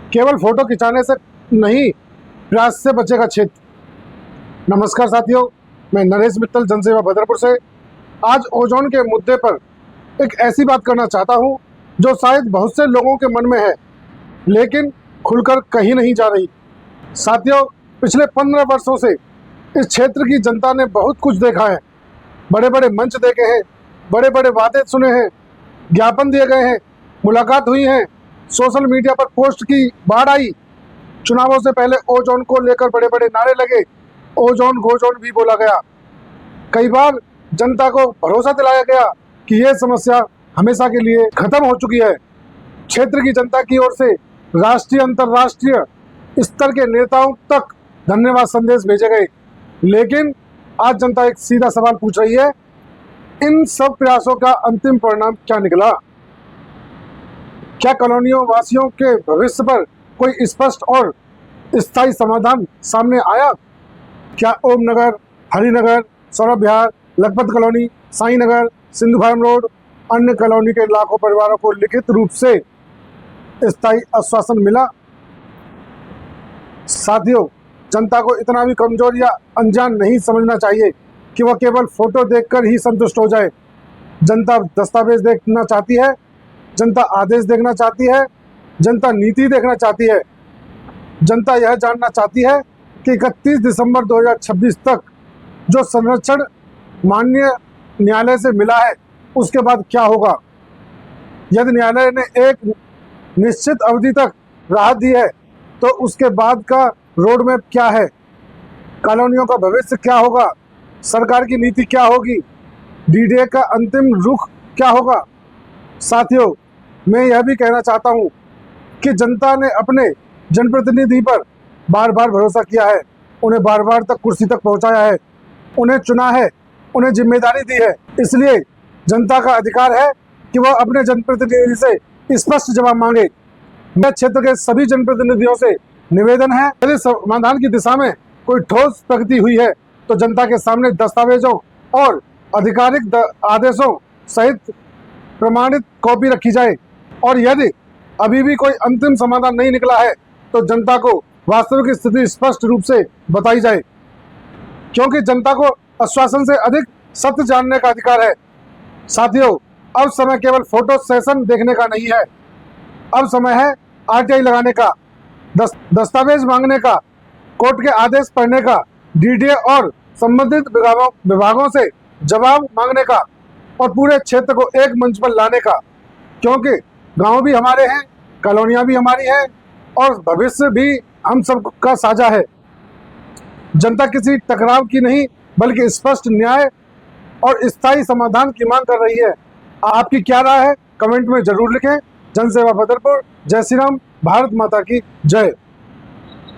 केवल फोटो खिंचाने से नहीं, प्रयास से बचेगा क्षेत्र। नमस्कार साथियों, मैं नरेश मित्तल जनसेवा बदरपुर से आज ओजोन के मुद्दे पर एक ऐसी बात करना चाहता हूं जो शायद बहुत से लोगों के मन में है लेकिन खुलकर कहीं नहीं जा रही। साथियों, पिछले 15 वर्षों से इस क्षेत्र की जनता ने बहुत कुछ देखा है। बड़े बड़े मंच देखे हैं, बड़े बड़े वादे सुने हैं, ज्ञापन दिए गए हैं, मुलाकात हुई है, सोशल मीडिया पर पोस्ट की बाढ़ आई। चुनावों से पहले ओजोन को लेकर बड़े बड़े नारे लगे, ओजोन गोजोन भी बोला गया। कई बार जनता को भरोसा दिलाया गया कि ये समस्या हमेशा के लिए खत्म हो चुकी है। क्षेत्र की जनता की ओर से राष्ट्रीय अंतर्राष्ट्रीय स्तर के नेताओं तक धन्यवाद संदेश भेजे गए, लेकिन आज जनता एक सीधा सवाल पूछ रही है, इन सब प्रयासों का अंतिम परिणाम क्या निकला? क्या कॉलोनियों वासियों के भविष्य पर कोई स्पष्ट और स्थायी समाधान सामने आया? क्या ओम नगर, हरिनगर, सौरभ विहार, Lakhpat colony, Sai Nagar, Sindhu farm road, अन्य कॉलोनी के लाखों परिवारों को लिखित रूप से स्थायी आश्वासन मिला? साथियों, जनता को इतना भी कमजोर या अनजान नहीं समझना चाहिए कि वह केवल फोटो देखकर ही संतुष्ट हो जाए। जनता दस्तावेज देखना चाहती है, जनता आदेश देखना चाहती है, जनता नीति देखना चाहती है। जनता यह जानना चाहती है कि 31 दिसंबर 2026 तक जो संरक्षण माननीय न्यायालय से मिला है उसके बाद क्या होगा। यदि न्यायालय ने एक निश्चित अवधि तक राहत दी है तो उसके बाद का रोड मैप क्या है, कॉलोनियों का भविष्य क्या होगा, सरकार की नीति क्या होगी, डीडीए का अंतिम रुख क्या होगा। साथियों, मैं यह भी कहना चाहता हूं कि जनता ने अपने जनप्रतिनिधि पर बार बार भरोसा किया है, उन्हें बार बार तक कुर्सी तक पहुंचाया है, उन्हें चुना है, उन्हें जिम्मेदारी दी है। इसलिए जनता का अधिकार है कि वह अपने जनप्रतिनिधि से स्पष्ट जवाब मांगे। मैं क्षेत्र के सभी जनप्रतिनिधियों से निवेदन है, यदि समाधान की दिशा में कोई ठोस प्रगति हुई है तो जनता के सामने दस्तावेजों और आधिकारिक आदेशों सहित प्रमाणित कॉपी रखी जाए, और यदि अभी भी कोई अंतिम समाधान नहीं निकला है तो जनता को वास्तविक स्थिति स्पष्ट रूप से बताई जाए, क्योंकि जनता को आश्वासन से अधिक सत्य जानने का अधिकार है। साथियों, अब समय केवल फोटो सेशन देखने का नहीं है, अब समय है आरटीआई लगाने का, दस्तावेज मांगने का, कोर्ट के आदेश पढ़ने का, डीडीए और संबंधित विभागों से जवाब मांगने का और पूरे क्षेत्र को एक मंच पर लाने का, क्योंकि गांव भी हमारे हैं, कॉलोनियां भी हमारी हैं और भविष्य भी हम सबका साझा है। जनता किसी टकराव की नहीं बल्कि स्पष्ट न्याय और स्थायी समाधान की मांग कर रही है। आपकी क्या राय है? कमेंट में जरूर लिखें। जनसेवा बदरपुर, जय श्री राम, भारत माता की जय।